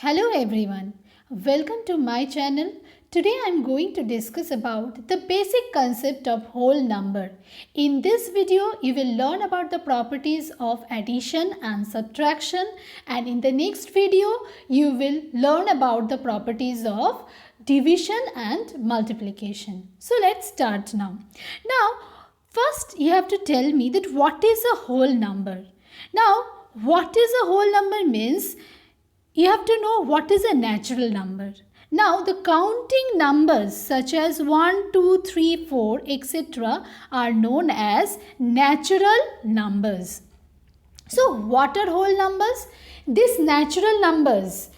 Hello everyone, welcome to my channel. Today I am going to discuss about the basic concept of whole number. In this video you will learn about the properties of addition and subtraction, and in the next video you will learn about the properties of division and multiplication. So let's start now. Now first you have to tell me that what is a whole number. Now what is a whole number means you have to know what is a natural number. Now the counting numbers such as 1, 2, 3, 4 etc. are known as natural numbers. So what are whole numbers? These natural numbers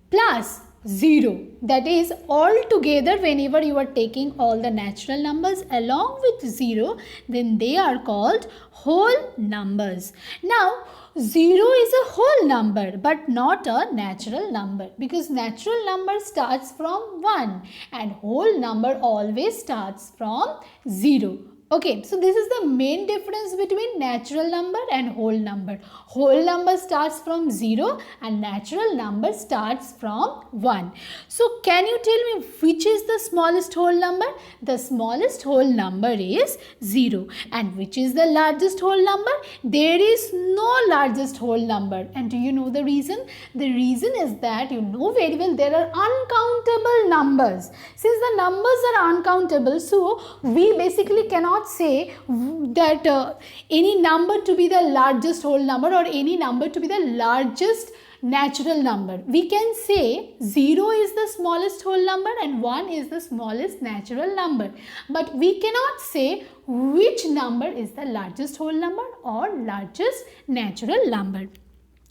plus 0, that is all together whenever you are taking all the natural numbers along with 0, then they are called whole numbers. Now 0 is a whole number but not a natural number, because natural number starts from 1 and whole number always starts from 0. Okay, so this is the main difference between natural number and whole number. Whole number starts from 0 and natural number starts from 1. So can you tell me which is the smallest whole number? The smallest whole number is 0. And which is the largest whole number? There is no largest whole number. And do you know the reason? The reason is that you know very well there are uncountable numbers. Since the numbers are uncountable, so we basically cannot say that any number to be the largest whole number or any number to be the largest natural number. We can say 0 is the smallest whole number and 1 is the smallest natural number. But we cannot say which number is the largest whole number or largest natural number.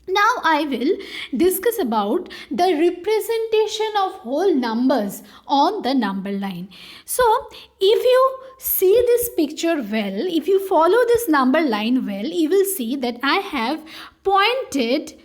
Now I will discuss about the representation of whole numbers on the number line. So if you see this picture well, if you follow this number line well, you will see that I have pointed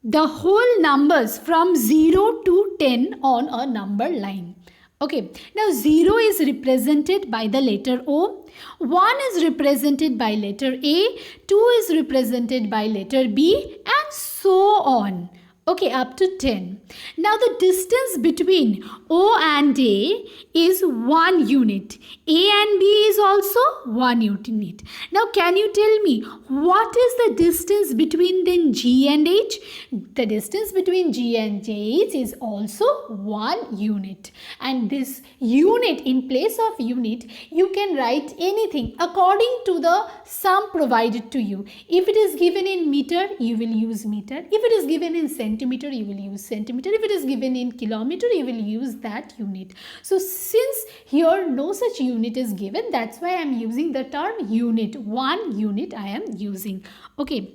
the whole numbers from 0 to 10 on a number line. Okay, now 0 is represented by the letter O, 1 is represented by letter A, 2 is represented by letter B, and so on. Okay, up to 10. Now the distance between O and A is 1 unit. A and B is also 1 unit. Now can you tell me what is the distance between then G and H? The distance between G and H is also 1 unit. And this unit, in place of unit, you can write anything according to the sum provided to you. If it is given in meter, you will use meter. If it is given in centimeter, you will use centimeter. If it is given in kilometer, you will use that unit. So since here no such unit is given, that's why I am using the term unit. 1 unit I am using. Okay.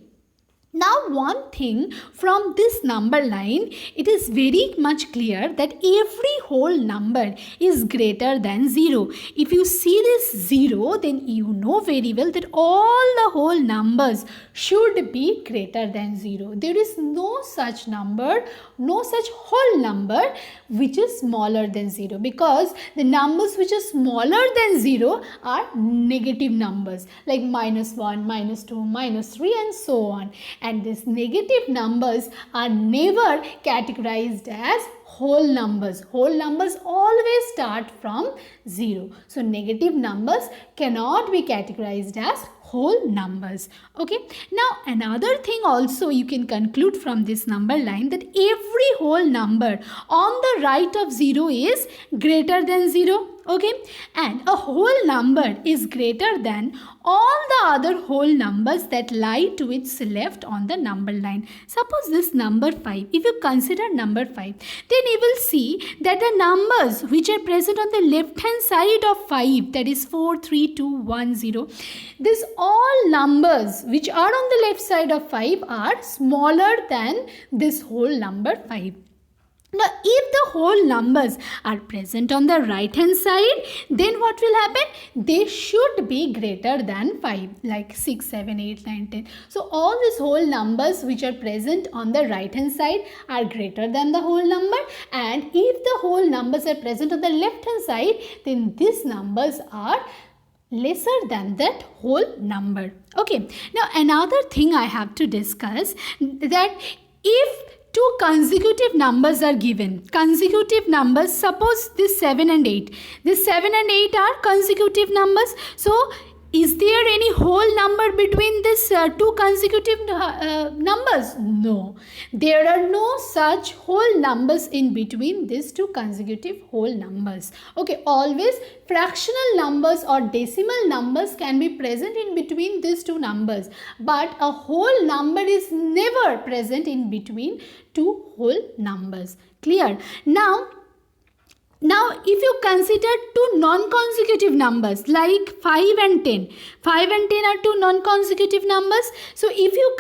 Now one thing from this number line, it is very much clear that every whole number is greater than 0. If you see this 0, then you know very well that all the whole numbers should be greater than 0. There is no such number, no such whole number which is smaller than 0, because the numbers which are smaller than 0 are negative numbers like -1, -2, -3 and so on. And these negative numbers are never categorized as whole numbers. Whole numbers always start from 0. So negative numbers cannot be categorized as whole numbers. Okay. Now another thing also you can conclude from this number line, that every whole number on the right of 0 is greater than 0. Okay, and a whole number is greater than all the other whole numbers that lie to its left on the number line. Suppose this number 5, if you consider number 5, then you will see that the numbers which are present on the left hand side of 5, that is 4, 3, 2, 1, 0, these all numbers which are on the left side of 5 are smaller than this whole number 5. Now, if the whole numbers are present on the right hand side, then what will happen? They should be greater than 5, like 6, 7, 8, 9, 10. So, all these whole numbers which are present on the right hand side are greater than the whole number. And if the whole numbers are present on the left hand side, then these numbers are lesser than that whole number. Okay. Now, another thing I have to discuss, that if two consecutive numbers are given. Consecutive numbers, suppose this 7 and 8. This 7 and 8 are consecutive numbers. So, is there any whole number between these two consecutive numbers? No. There are no such whole numbers in between these two consecutive whole numbers. Okay, always fractional numbers or decimal numbers can be present in between these two numbers. But a whole number is never present in between two whole numbers. Clear? Now, if you consider two non-consecutive numbers like 5 and 10, 5 and 10 are two non-consecutive numbers. So, if you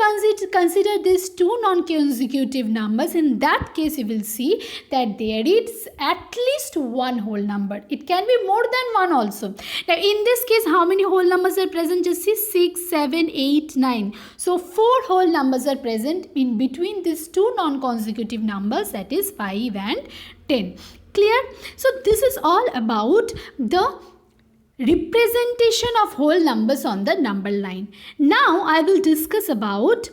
consider these two non-consecutive numbers, in that case you will see that there is at least one whole number. It can be more than one also. Now, in this case, how many whole numbers are present? Just see 6, 7, 8, 9. So, 4 whole numbers are present in between these two non-consecutive numbers, that is 5 and 10. Clear? So this is all about the representation of whole numbers on the number line. Now I will discuss about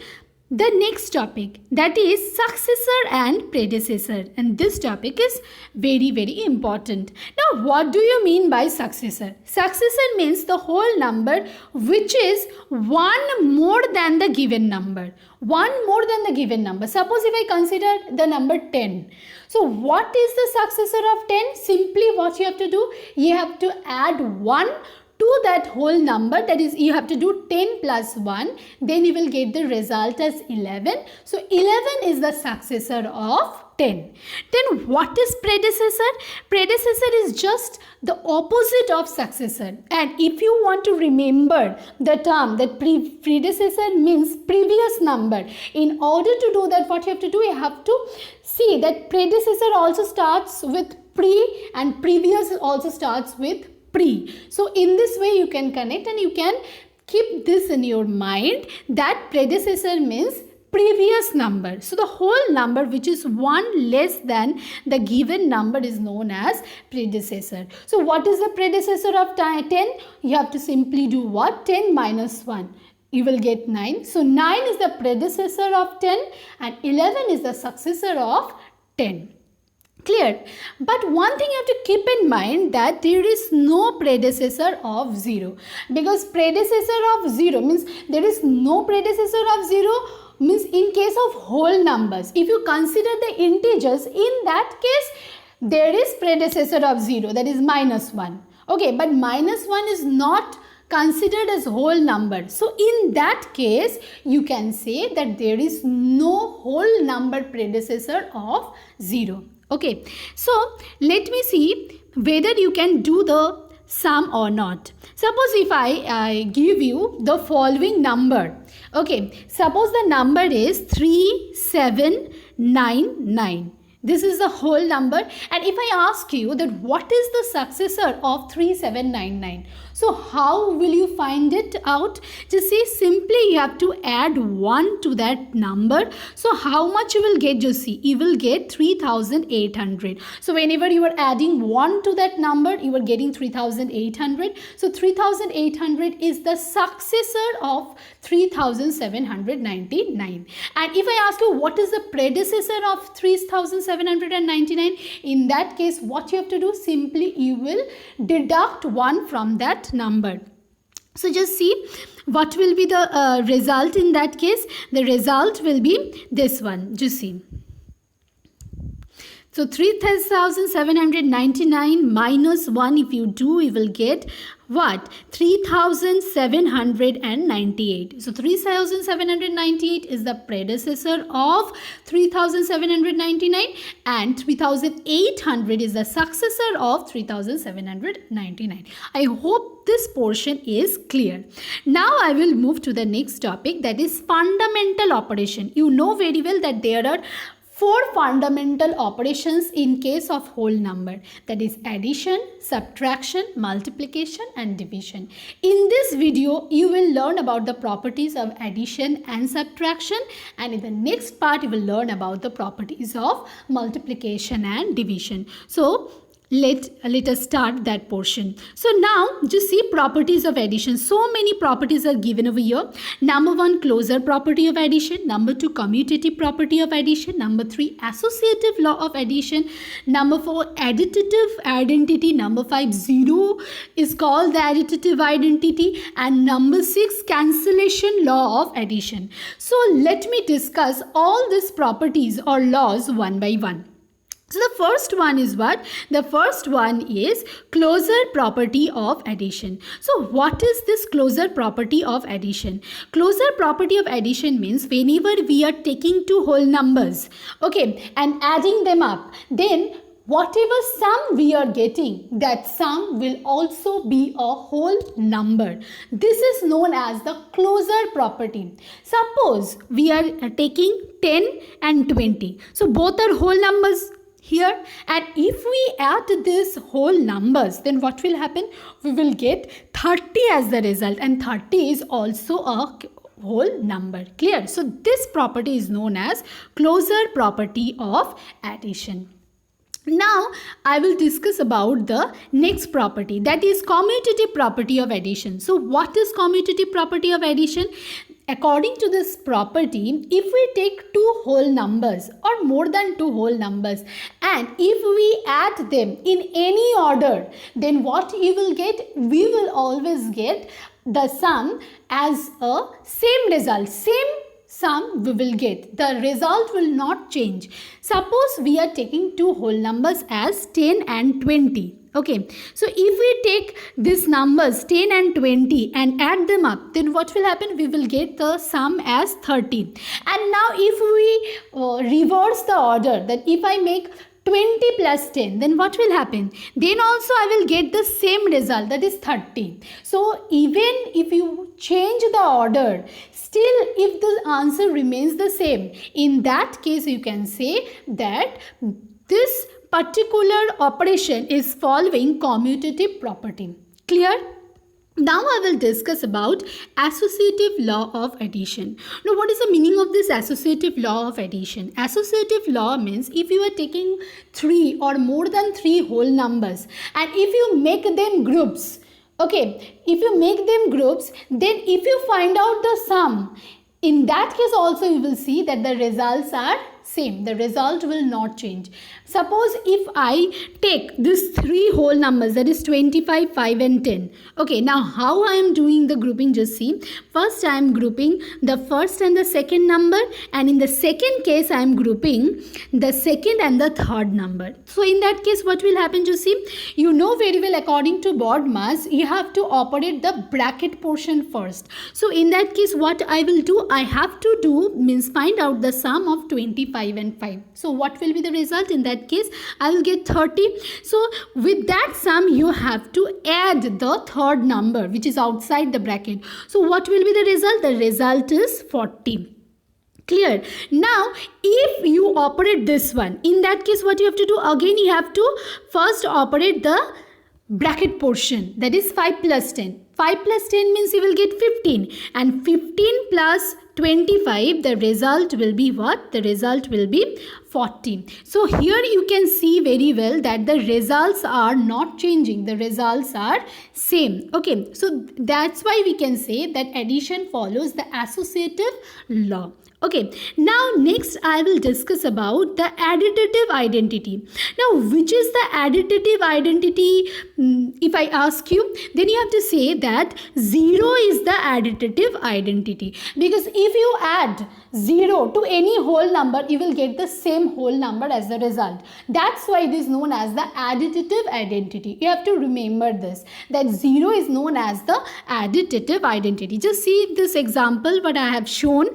the next topic, that is successor and predecessor, and this topic is very important. Now what do you mean by successor? Successor means the whole number which is one more than the given number. One more than the given number. Suppose if I consider the number 10. So what is the successor of 10? Simply what you have to do, you have to add 1 to that whole number, that is you have to do 10 plus 1, then you will get the result as 11. So 11 is the successor of 10. Then what is predecessor? Predecessor is just the opposite of successor. And if you want to remember the term that predecessor means previous number, in order to do that, what you have to do, you have to see that predecessor also starts with pre and previous also starts with pre. So in this way you can connect and you can keep this in your mind that predecessor means previous number. So the whole number which is one less than the given number is known as predecessor. So what is the predecessor of 10? You have to simply do what? 10 minus 1. You will get 9. So 9 is the predecessor of 10 and 11 is the successor of 10. Clear? But one thing you have to keep in mind that there is no predecessor of 0. Because predecessor of 0 means there is no predecessor of 0 means in case of whole numbers. If you consider the integers, in that case there is predecessor of 0, that is minus 1. Okay, but minus 1 is not considered as whole number. So in that case you can say that there is no whole number predecessor of 0. Okay, so let me see whether you can do the sum or not. Suppose if I give you the following number. Okay, suppose the number is 3799. This is the whole number, and if I ask you that what is the successor of 3799, so how will you find it out? Just see, simply you have to add 1 to that number. So how much you will get? Just see, you will get 3800. So whenever you are adding 1 to that number, you are getting 3800. So 3800 is the successor of 3799. And if I ask you what is the predecessor of 3799, in that case what you have to do, simply you will deduct 1 from that number. So just see what will be the result in that case. The result will be this one. Just see. So 3799 minus 1, if you do, you will get what? 3798. So 3798 is the predecessor of 3799 and 3800 is the successor of 3799. I hope this portion is clear. Now I will move to the next topic, that is fundamental operation. You know very well that there are 4 fundamental operations in case of whole number, that is addition, subtraction, multiplication and division. In this video you will learn about the properties of addition and subtraction, and in the next part you will learn about the properties of multiplication and division. So let us start that portion. So now just see properties of addition. So many properties are given over here. Number 1, closure property of addition. Number 2, commutative property of addition. Number 3, associative law of addition. Number 4, additive identity. Number 5, 0 is called the additive identity. And number 6, cancellation law of addition. So let me discuss all these properties or laws one by one. So the first one is what? The first one is closure property of addition. So what is this closure property of addition? Closure property of addition means whenever we are taking two whole numbers, okay, and adding them up, then whatever sum we are getting, that sum will also be a whole number. This is known as the closure property. Suppose we are taking 10 and 20. So both are whole numbers here, and if we add these whole numbers, then what will happen? We will get 30 as the result, and 30 is also a whole number. Clear? So this property is known as closure property of addition. Now I will discuss about the next property, that is commutative property of addition. So what is commutative property of addition? According to this property, if we take two whole numbers or more than two whole numbers, and if we add them in any order, then what you will get? We will always get the sum as a same result, same sum we will get. The result will not change. Suppose we are taking two whole numbers as 10 and 20. Okay, so if we take these numbers 10 and 20 and add them up, then what will happen? We will get the sum as 30. And now if we reverse the order, that if I make 20 plus 10, then what will happen? Then also I will get the same result, that is 30. So even if you change the order, still if the answer remains the same, in that case you can say that this particular operation is following commutative property. Clear? Now I will discuss about associative law of addition. Now what is the meaning of this associative law of addition? Associative law means if you are taking 3 or more than 3 whole numbers, and if you make them groups, okay, if you make them groups, then if you find out the sum, in that case also you will see that the results are same. The result will not change. Suppose if I take these 3 whole numbers, that is 25, 5 and 10. Okay, now how I am doing the grouping, just see. First I am grouping the first and the second number, and in the second case I am grouping the second and the third number. So in that case what will happen, just see. You know very well, according to BODMAS, you have to operate the bracket portion first. So in that case what I will do, I have to do means find out the sum of 25 and 5. So what will be the result? In that case I will get 30. So with that sum you have to add the third number which is outside the bracket. So what will be the result? The result is 40. Clear? Now if you operate this one, in that case what you have to do? Again you have to first operate the bracket portion, that is 5 plus 10. 5 plus 10 means you will get 15, and 15 plus 25, the result will be what? The result will be 40. So here you can see very well that the results are not changing. The results are same. Okay, so that's why we can say that addition follows the associative law. Okay, now next I will discuss about the additive identity. Now which is the additive identity? If I ask you, then you have to say that 0 is the additive identity, because if you add 0 to any whole number, you will get the same whole number as the result. That's why it is known as the additive identity. You have to remember this, that 0 is known as the additive identity. Just see this example what I have shown.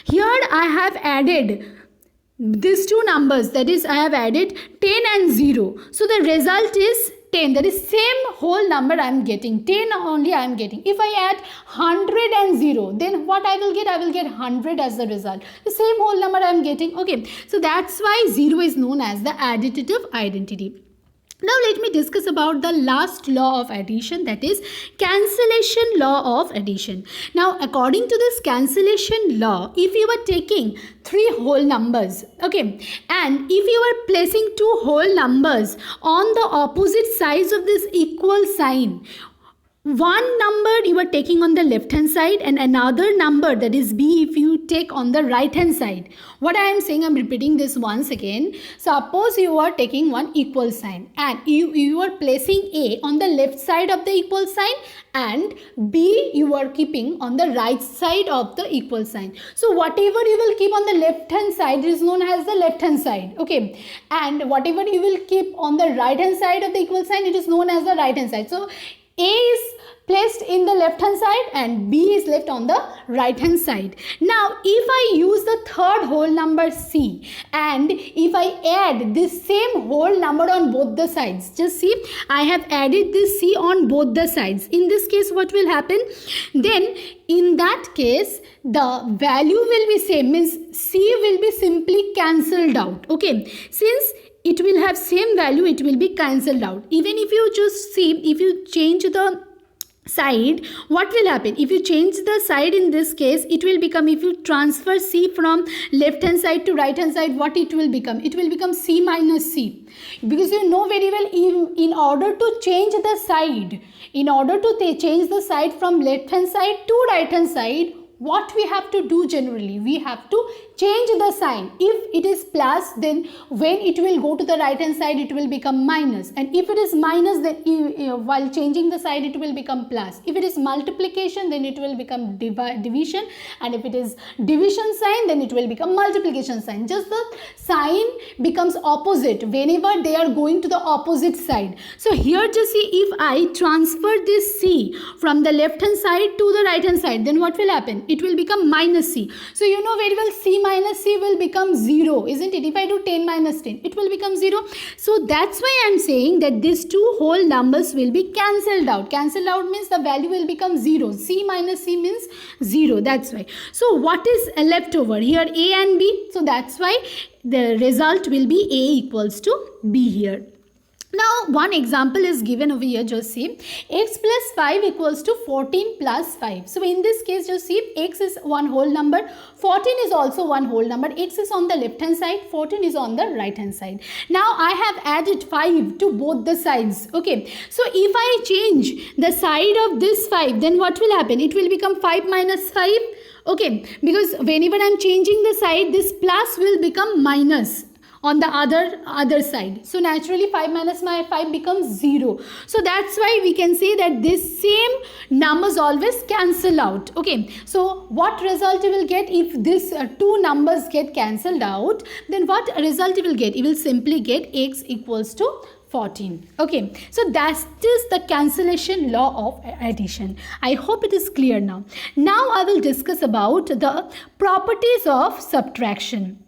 Here I have added these two numbers, that is I have added 10 and 0. So the result is 10. That is same whole number I am getting. 10 only I am getting. If I add 100 and 0, then what I will get? I will get 100 as the result. The same whole number I am getting. Okay, so that's why 0 is known as the additive identity. Now let me discuss about the last law of addition, that is cancellation law of addition. Now according to this cancellation law, if you are taking three whole numbers, okay, and if you are placing two whole numbers on the opposite sides of this equal sign, one number you are taking on the left hand side and another number, that is B, if you take on the right hand side. What I am saying, I am repeating this once again. Suppose you are taking one equal sign and you are placing A on the left side of the equal sign and B you are keeping on the right side of the equal sign. So whatever you will keep on the left hand side is known as the left hand side, okay, and whatever you will keep on the right hand side of the equal sign, it is known as the right hand side. So A is placed in the left hand side and B is left on the right hand side. Now if I use the third whole number C and if I add this same whole number on both the sides, just see, I have added this C on both the sides. In this case what will happen? Then in that case the value will be same, means C will be simply cancelled out, okay. Since it will have same value, it will be cancelled out. Even if you just see, if you change the side, what will happen? If you change the side in this case, it will become, if you transfer C from left hand side to right hand side, what it will become? It will become C minus C. Because you know very well, in order to change the side, in order to change the side from left hand side to right hand side, what we have to do generally? We have to change the sign. If it is plus, then when it will go to the right hand side, it will become minus. And if it is minus, then while changing the side, it will become plus. If it is multiplication, then it will become division. And if it is division sign, then it will become multiplication sign. Just the sign becomes opposite whenever they are going to the opposite side. So here just see, if I transfer this C from the left hand side to the right hand side, then what will happen? It will become minus C. So you know very well, C minus C will become 0, isn't it? If I do 10 minus 10, it will become 0. So that's why I am saying that these two whole numbers will be cancelled out. Cancelled out means the value will become 0. C minus C means 0. That's why. So what is left over? Here A and B. So that's why the result will be A equals to B here. Now one example is given over here, just see, x plus 5 equals to 14 plus 5. So in this case, just see, x is one whole number, 14 is also one whole number, x is on the left hand side, 14 is on the right hand side. Now I have added 5 to both the sides, okay. So if I change the side of this 5, then what will happen? It will become 5 minus 5. Okay, because whenever I am changing the side, this plus will become minus on the other side. So naturally 5 minus 5 becomes 0. So that's why we can say that this same numbers always cancel out. Okay. So what result you will get if this two numbers get cancelled out? Then what result you will get? You will simply get x equals to 14. Okay, so that is the cancellation law of addition. I hope it is clear now. Now I will discuss about the properties of subtraction.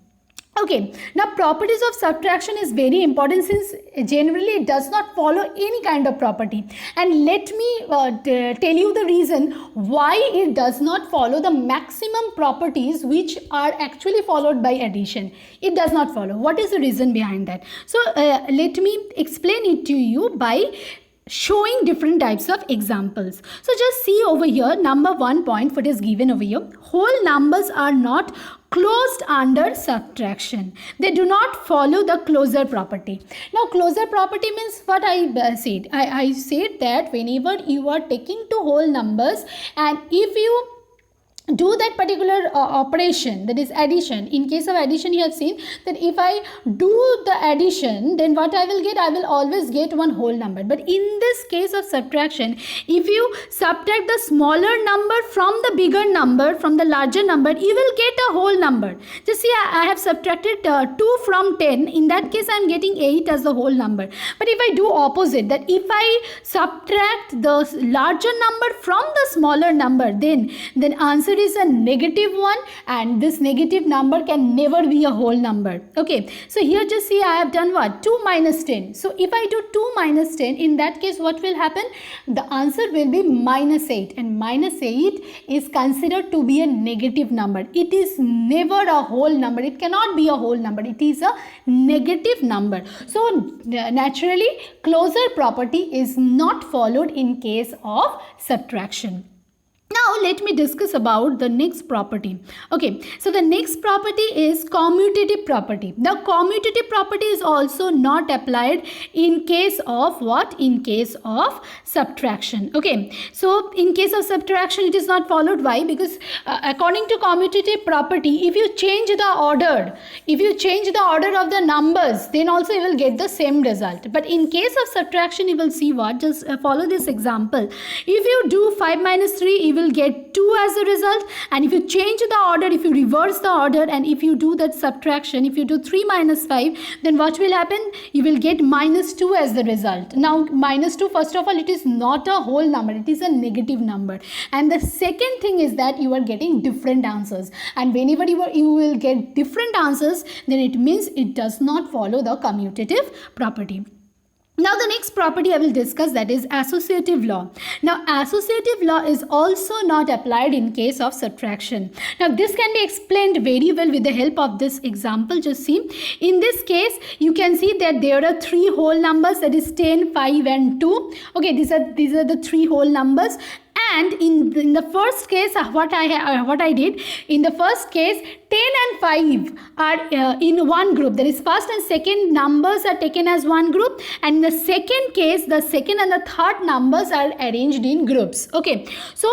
Okay, now properties of subtraction is very important, since generally it does not follow any kind of property. And let me tell you the reason why it does not follow the maximum properties which are actually followed by addition. It does not follow. What is the reason behind that? So let me explain it to you by showing different types of examples. So just see over here, number 1 point what is given over here. Whole numbers are not closed under subtraction. They do not follow the closure property. Now closure property means what I said. I said that whenever you are taking two whole numbers and if you do that particular operation, that is addition. In case of addition, you have seen that if I do the addition, then what I will get? I will always get one whole number. But in this case of subtraction, if you subtract the smaller number from the bigger number, from the larger number, you will get a whole number. Just see, I have subtracted 2 from 10. In that case, I am getting 8 as the whole number. But if I do opposite, that if I subtract the larger number from the smaller number, then answer is a negative one, and this negative number can never be a whole number. Okay, so here just see I have done what? 2 minus 10. So if I do 2 minus 10, in that case what will happen? The answer will be minus 8, and minus 8 is considered to be a negative number. It is never a whole number. It cannot be a whole number. It is a negative number. So naturally, closure property is not followed in case of subtraction. Now let me discuss about the next property. Okay, so the next property is commutative property. The commutative property is also not applied in case of what? In case of subtraction. Okay, so in case of subtraction it is not followed. Why? Because according to commutative property, if you change the order of the numbers, then also you will get the same result. But in case of subtraction, you will see what? Just follow this example. If you do 5 minus 3, you will get 2 as a result, and if you change the order, if you reverse the order, and if you do that subtraction, if you do 3 minus 5, then what will happen? You will get minus 2 as the result. Now minus 2, first of all, it is not a whole number, it is a negative number. And the second thing is that you are getting different answers, and whenever you will get different answers, then it means it does not follow the commutative property. Now the next property I will discuss, that is associative law. Now associative law is also not applied in case of subtraction. Now this can be explained very well with the help of this example. Just see, in this case you can see that there are 3 whole numbers, that is 10, 5 and 2. Okay, these are the 3 whole numbers. And in the first case, what I did, in the first case, 10 and 5 are in one group. That is, first and second numbers are taken as one group, and in the second case, the second and the third numbers are arranged in groups. Okay, so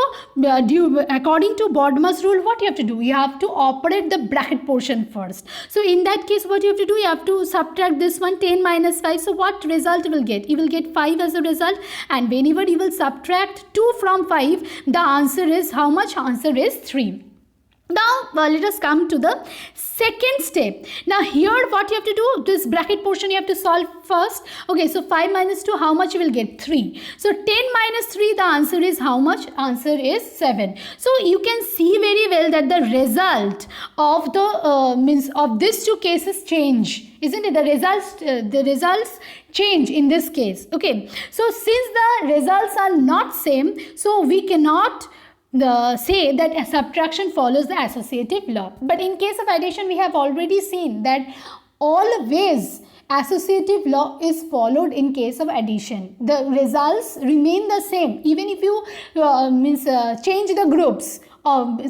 according to Bodmer's rule, what you have to do? You have to operate the bracket portion first. So in that case, what you have to do? You have to subtract this one, 10 minus 5. So what result you will get? You will get 5 as a result, and whenever you will subtract 2 from 5, the answer is how much? Answer is 3. Now let us come to the second step. Now here what you have to do, this bracket portion you have to solve first. Okay, so 5 minus 2, how much you will get? 3. So 10 minus 3, the answer is how much? Answer is 7. So you can see very well that the result of the of these two cases change, isn't it? The results change in this case. Okay, so since the results are not same, so we cannot say that a subtraction follows the associative law. But in case of addition, we have already seen that always associative law is followed in case of addition. The results remain the same even if you change the groups,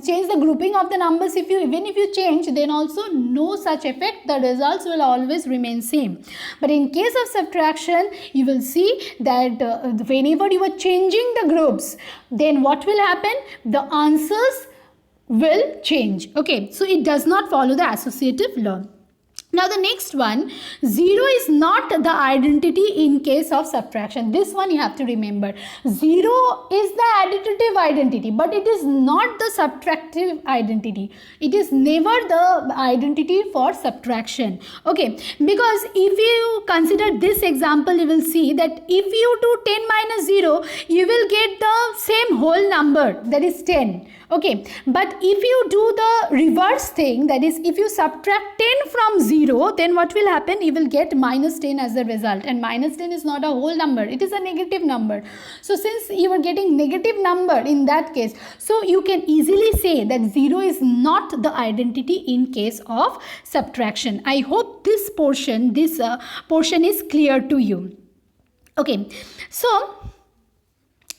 change the grouping of the numbers. Even if you change, then also no such effect, the results will always remain same. But in case of subtraction, you will see that whenever you are changing the groups, then what will happen? The answers will change. Okay, so it does not follow the associative law. Now the next one, 0 is not the identity in case of subtraction. This one you have to remember. 0 is the additive identity, but it is not the subtractive identity. It is never the identity for subtraction. Okay, because if you consider this example, you will see that if you do 10 minus 0, you will get the same whole number, that is 10. Okay, but if you do the reverse thing, that is, if you subtract 10 from 0, then what will happen? You will get minus 10 as a result, and minus 10 is not a whole number, it is a negative number. So since you are getting negative number in that case, so you can easily say that 0 is not the identity in case of subtraction. I hope this portion is clear to you. Okay, so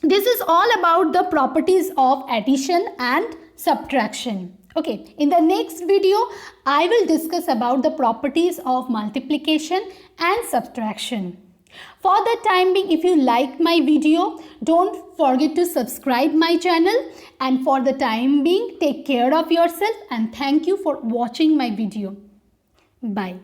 this is all about the properties of addition and subtraction. Okay, in the next video, I will discuss about the properties of multiplication and subtraction. For the time being, if you like my video, don't forget to subscribe my channel. And for the time being, take care of yourself and thank you for watching my video. Bye.